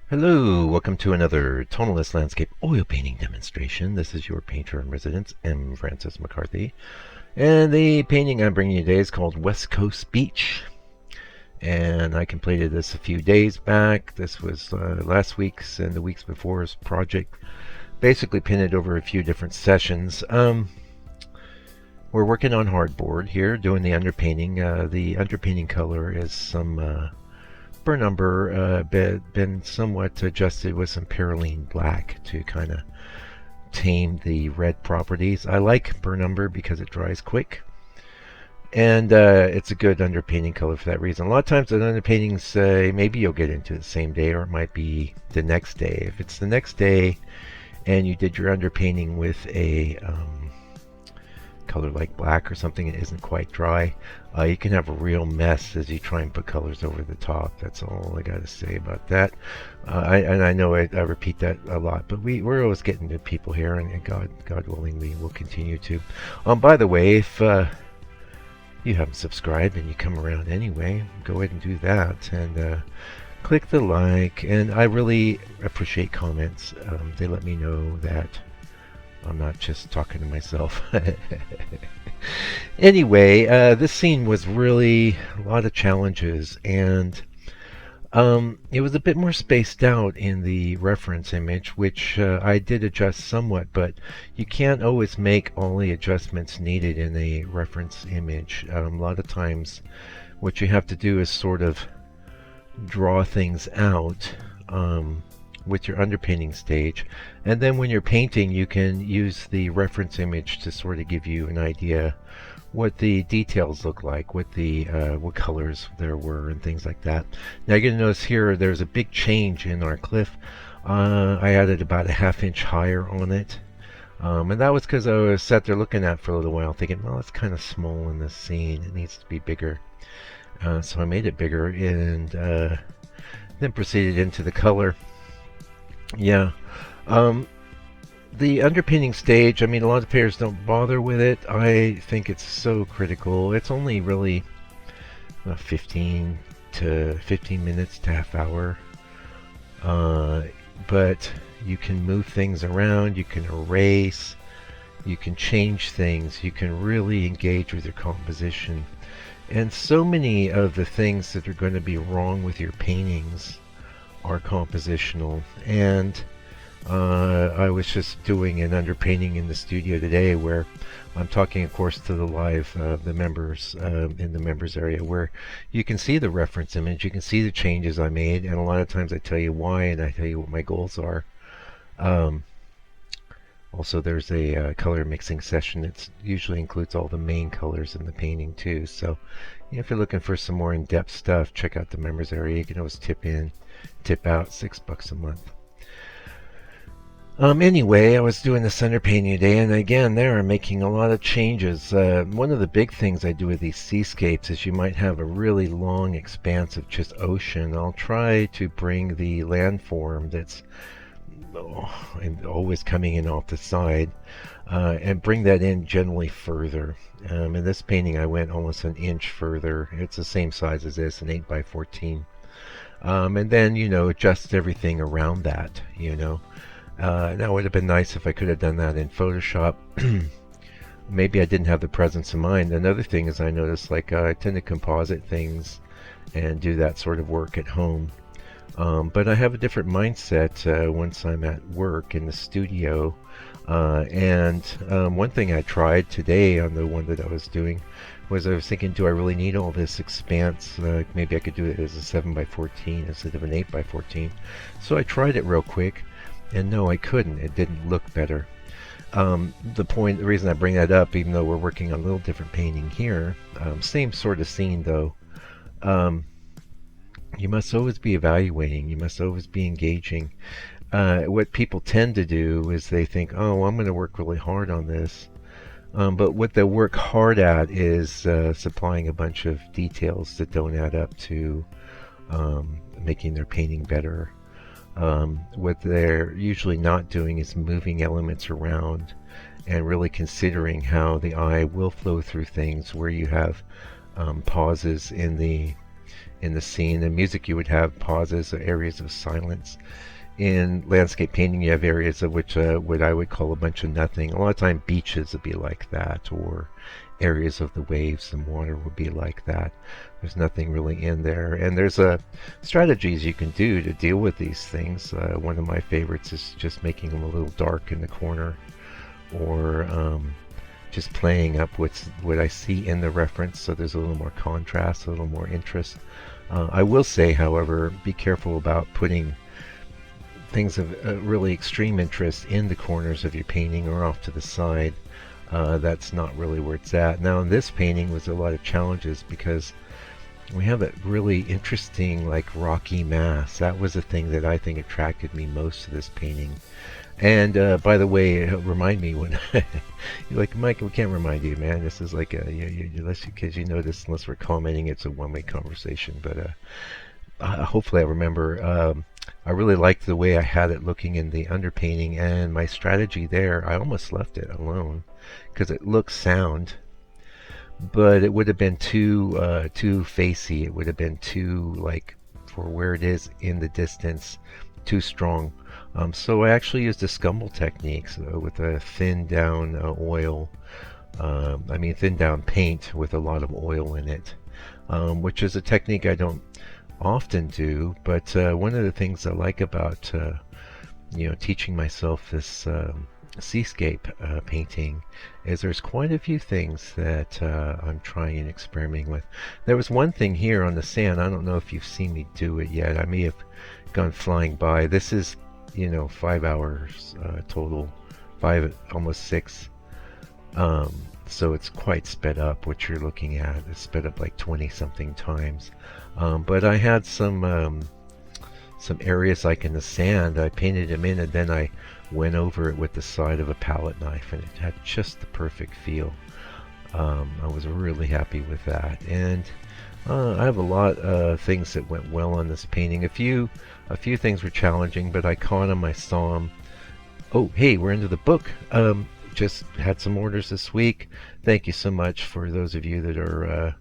Hello, welcome to another tonalist landscape oil painting demonstration. This is your painter in residence, M. Francis McCarthy. And the painting I'm bringing you today is called West Coast Beach. And I completed this a few days back. This was last week's and the weeks before's project. Basically painted over a few different sessions. We're working on hardboard here, doing the underpainting. The underpainting color is some burn umber, been somewhat adjusted with some perylene black to kind of tame the red properties. I like burn umber because it dries quick, and it's a good underpainting color for that reason. A lot of times with underpaintings, maybe you'll get into the same day, or it might be the next day. If it's the next day and you did your underpainting with a color like black or something that isn't quite dry, you can have a real mess as you try and put colors over the top. That's all I got to say about that. I know I repeat that a lot, but we're always getting to people here, and God willing, we will continue to. By the way, if you haven't subscribed and you come around anyway, go ahead and do that, and click the like, and I really appreciate comments. They let me know that I'm not just talking to myself. Anyway, this scene was really a lot of challenges, and it was a bit more spaced out in the reference image, which I did adjust somewhat, but you can't always make all the adjustments needed in a reference image. A lot of times what you have to do is sort of draw things out with your underpainting stage, and then when you're painting you can use the reference image to sort of give you an idea what the details look like, what colors there were and things like that. Now you're going to notice here there's a big change in our cliff. I added about a ½ inch higher on it, and that was because I was sat there looking at it for a little while thinking, well, it's kind of small in this scene, it needs to be bigger. So I made it bigger, and then proceeded into the color. Yeah. The underpainting stage, I mean, a lot of painters don't bother with it. I think it's so critical. It's only really 15 minutes to half hour. But you can move things around, you can erase, you can change things, you can really engage with your composition. And so many of the things that are going to be wrong with your paintings are compositional. And I was just doing an underpainting in the studio today where I'm talking, of course, to the live the members in the members area, where you can see the reference image, you can see the changes I made, and a lot of times I tell you why and I tell you what my goals are. Also, there's a color mixing session that usually includes all the main colors in the painting too. So if you're looking for some more in-depth stuff, check out the members area. You can always tip in, tip out, $6 a month. Anyway, I was doing the center painting today, and again, there I'm making a lot of changes. One of the big things I do with these seascapes is you might have a really long expanse of just ocean. I'll try to bring the landform that's always coming in off the side, and bring that in generally further. In this painting I went almost an inch further. It's the same size as this, an 8 by 14. And then, adjust everything around that, Now it would have been nice if I could have done that in Photoshop. Maybe I didn't have the presence of mind. Another thing is I noticed, I tend to composite things and do that sort of work at home. But I have a different mindset once I'm at work in the studio. And one thing I tried today on the one that I was doing was I was thinking, do I really need all this expanse? Maybe I could do it as a 7 by 14 instead of an 8 by 14. So I tried it real quick, and no, I couldn't. It didn't look better. The reason I bring that up, even though we're working on a little different painting here, same sort of scene though, you must always be evaluating, you must always be engaging. What people tend to do is they think, oh, I'm going to work really hard on this. But what they work hard at is supplying a bunch of details that don't add up to making their painting better. What they're usually not doing is moving elements around and really considering how the eye will flow through things, where you have pauses in the in the scene. In music, you would have pauses, areas of silence. In landscape painting, you have areas of which what I would call a bunch of nothing. A lot of time, beaches would be like that, or areas of the waves and water would be like that. There's nothing really in there, and there's strategies you can do to deal with these things. One of my favorites is just making them a little dark in the corner, or just playing up what I see in the reference, so there's a little more contrast, a little more interest. I will say, however, be careful about putting things of really extreme interest in the corners of your painting or off to the side. That's not really where it's at. Now, in this painting was a lot of challenges because we have a really interesting, like, rocky mass. That was the thing that I think attracted me most to this painting. And by the way, remind me when you're like, Mike, we can't remind you, man. This is like unless because you know this, unless we're commenting, it's a one-way conversation. But hopefully, I remember. I really liked the way I had it looking in the underpainting, and my strategy there, I almost left it alone because it looks sound, but it would have been too facey. It would have been too, like, for where it is in the distance, too strong. So I actually used a scumble technique with a thin down oil. Thin down paint with a lot of oil in it, which is a technique I don't often do, but one of the things I like about teaching myself this seascape painting is there's quite a few things that I'm trying and experimenting with. There was one thing here on the sand. I don't know if you've seen me do it yet. I may have gone flying by. This is 5 hours total, almost 6. So it's quite sped up. What you're looking at is sped up like 20 something times. But I had some areas like in the sand. I painted them in, and then I went over it with the side of a palette knife, and it had just the perfect feel. I was really happy with that. And I have a lot of things that went well on this painting. A few things were challenging, but I caught them. I saw them. Oh, hey, we're into the book. Just had some orders this week. Thank you so much for those of you that are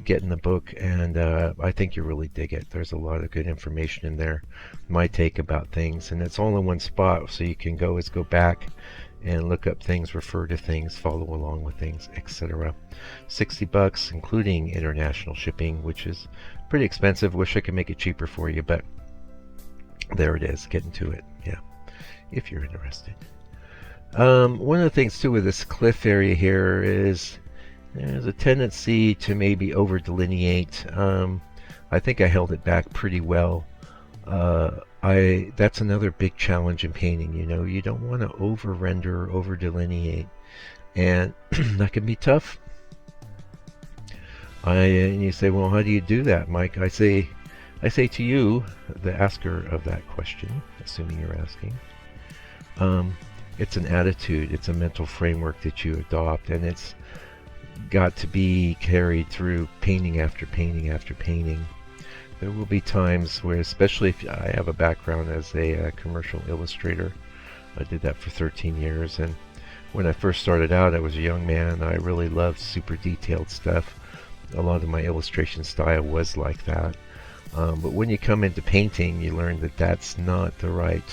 getting the book, and I think you really dig it. There's a lot of good information in there, my take about things, and it's all in one spot, so you can go back and look up things, refer to things, follow along with things, etc. $60, including international shipping, which is pretty expensive. Wish I could make it cheaper for you, but there it is. Getting to it, yeah, if you're interested. One of the things too with this cliff area here is there's a tendency to maybe over delineate. I think I held it back pretty well. That's another big challenge in painting. You don't want to over render, over delineate, and that can be tough. And you say, well, how do you do that, Mike? I say to you, the asker of that question, assuming you're asking, it's an attitude, it's a mental framework that you adopt, and it's got to be carried through painting after painting after painting. There will be times where, especially if I have a background as a commercial illustrator, I did that for 13 years, and when I first started out, I was a young man. I really loved super detailed stuff. A lot of my illustration style was like that. But when you come into painting, you learn that that's not the right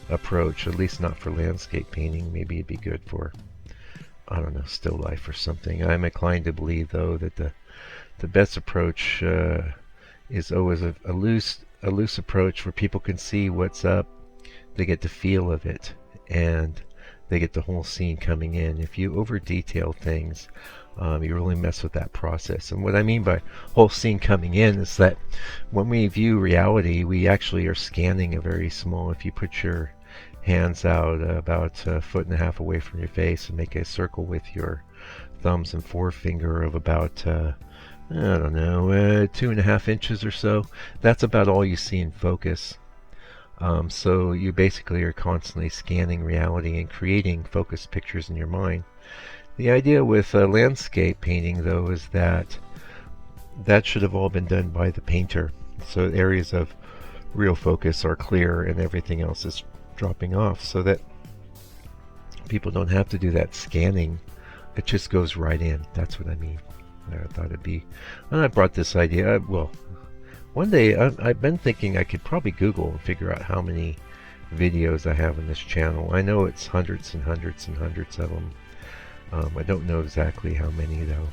approach, at least not for landscape painting. Maybe it'd be good for, I don't know, still life or something. I'm inclined to believe, though, that the best approach is always a loose approach where people can see what's up, they get the feel of it, and they get the whole scene coming in. If you over detail things, you really mess with that process. And what I mean by whole scene coming in is that when we view reality, we actually are scanning a very small, if you put your hands out about 1.5 feet away from your face and make a circle with your thumbs and forefinger of about I don't know, 2.5 inches or so, that's about all you see in focus. So you basically are constantly scanning reality and creating focused pictures in your mind. The idea with landscape painting, though, is that should have all been done by the painter. So areas of real focus are clear and everything else is dropping off, so that people don't have to do that scanning. It just goes right in. That's what I mean. I thought it'd be, and I brought this idea, well, One day, I've been thinking I could probably Google and figure out how many videos I have on this channel. I know it's hundreds and hundreds and hundreds of them. I don't know exactly how many though.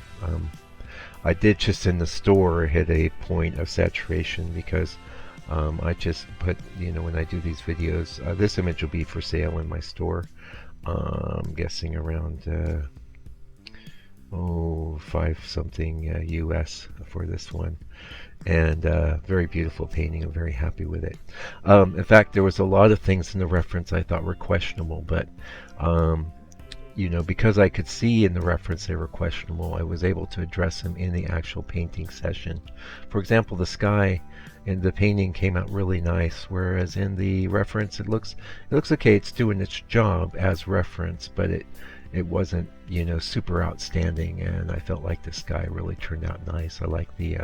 I did just in the store hit a point of saturation because I just put, when I do these videos, this image will be for sale in my store. I'm guessing around 5 something US for this one, and very beautiful painting. I'm very happy with it. In fact, there was a lot of things in the reference I thought were questionable, but because I could see in the reference they were questionable, I was able to address them in the actual painting session. For example, the sky in the painting came out really nice, whereas in the reference it looks okay. It's doing its job as reference, but it wasn't super outstanding, and I felt like the sky really turned out nice. I like the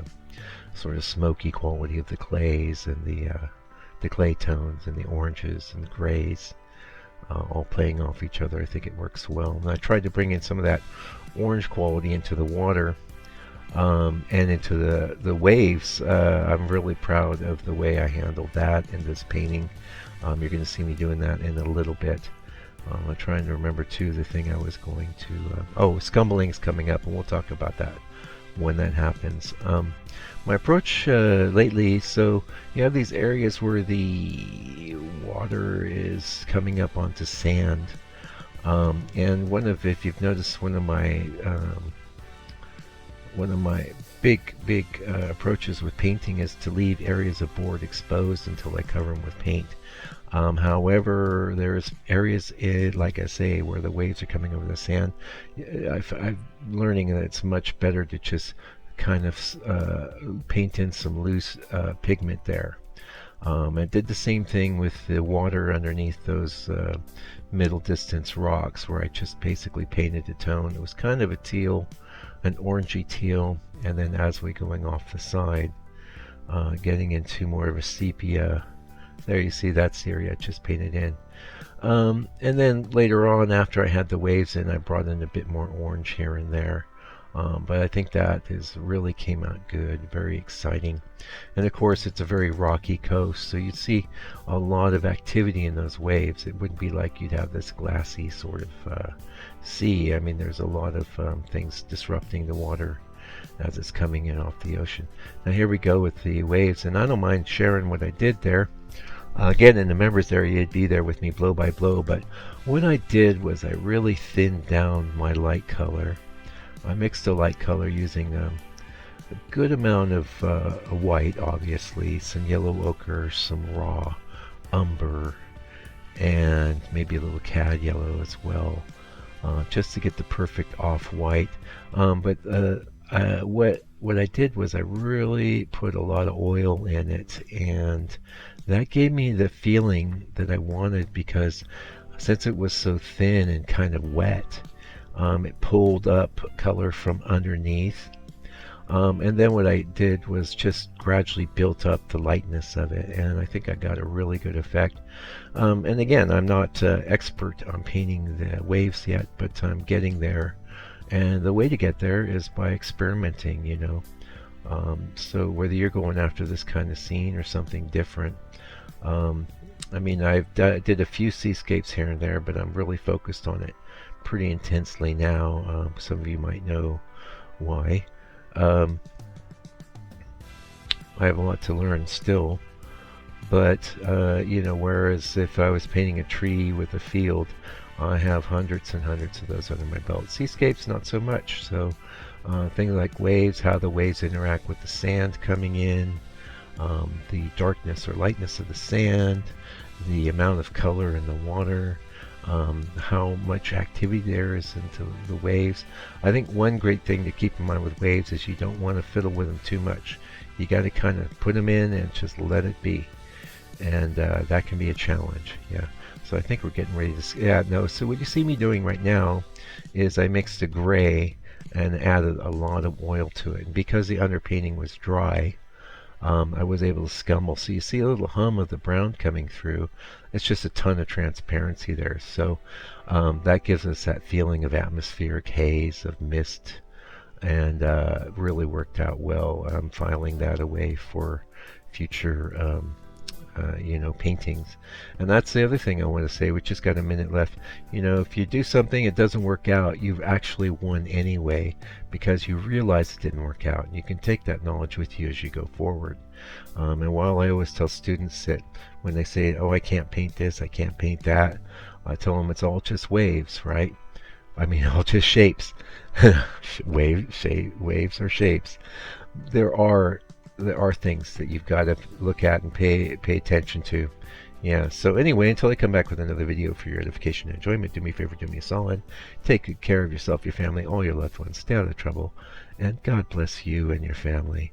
sort of smoky quality of the clays and the clay tones and the oranges and the grays. All playing off each other. I think it works well. And I tried to bring in some of that orange quality into the water and into the waves. I'm really proud of the way I handled that in this painting. You're going to see me doing that in a little bit. I'm trying to remember too the thing I was going to... Scumbling's coming up, and we'll talk about that when that happens. My approach lately, so you have these areas where the water is coming up onto sand, and if you've noticed, one of my big approaches with painting is to leave areas of board exposed until I cover them with paint. However, there's areas, like I say, where the waves are coming over the sand. I'm learning that it's much better to just kind of paint in some loose pigment there. I did the same thing with the water underneath those middle distance rocks, where I just basically painted a tone. It was kind of a teal, an orangey teal, and then as we're going off the side, getting into more of a sepia. There you see, that's the area I just painted in. And then later on, after I had the waves in, I brought in a bit more orange here and there. But I think that really came out good, very exciting. And of course, it's a very rocky coast, so you'd see a lot of activity in those waves. It wouldn't be like you'd have this glassy sort of sea. I mean, there's a lot of things disrupting the water as it's coming in off the ocean. Now here we go with the waves, and I don't mind sharing what I did there. Again, in the members area, you'd be there with me blow by blow, but what I did was I really thinned down my light color. I mixed the light color using a good amount of white, obviously, some yellow ochre, some raw umber, and maybe a little cad yellow as well, just to get the perfect off-white. But what I did was I really put a lot of oil in it, and that gave me the feeling that I wanted, because since it was so thin and kind of wet, it pulled up color from underneath. And then what I did was just gradually built up the lightness of it, and I think I got a really good effect. And again, I'm not expert on painting the waves yet, but I'm getting there. And the way to get there is by experimenting, so whether you're going after this kind of scene or something different, I mean, I did a few seascapes here and there, but I'm really focused on it pretty intensely now. Some of you might know why. I have a lot to learn still, but whereas if I was painting a tree with a field, I have hundreds and hundreds of those under my belt. Seascapes, not so much. So things like waves, how the waves interact with the sand coming in, the darkness or lightness of the sand, the amount of color in the water, how much activity there is into the waves. I think one great thing to keep in mind with waves is you don't want to fiddle with them too much. You got to kind of put them in and just let it be, and that can be a challenge. Yeah. So I think we're getting ready to... So what you see me doing right now is I mixed a gray and added a lot of oil to it. And because the underpainting was dry, I was able to scumble. So you see a little hum of the brown coming through. It's just a ton of transparency there. So that gives us that feeling of atmospheric haze, of mist, and really worked out well. I'm filing that away for future paintings. And that's the other thing I want to say. We just got a minute left. If you do something, it doesn't work out, you've actually won anyway, because you realize it didn't work out. And you can take that knowledge with you as you go forward. And while I always tell students that when they say, oh, I can't paint this, I can't paint that, I tell them it's all just waves, right? I mean, all just shapes. Waves or shapes. There are things that you've got to look at and pay attention to. Yeah, so anyway, until I come back with another video for your edification and enjoyment, do me a favor, do me a solid. Take good care of yourself, your family, all your loved ones. Stay out of trouble. And God bless you and your family.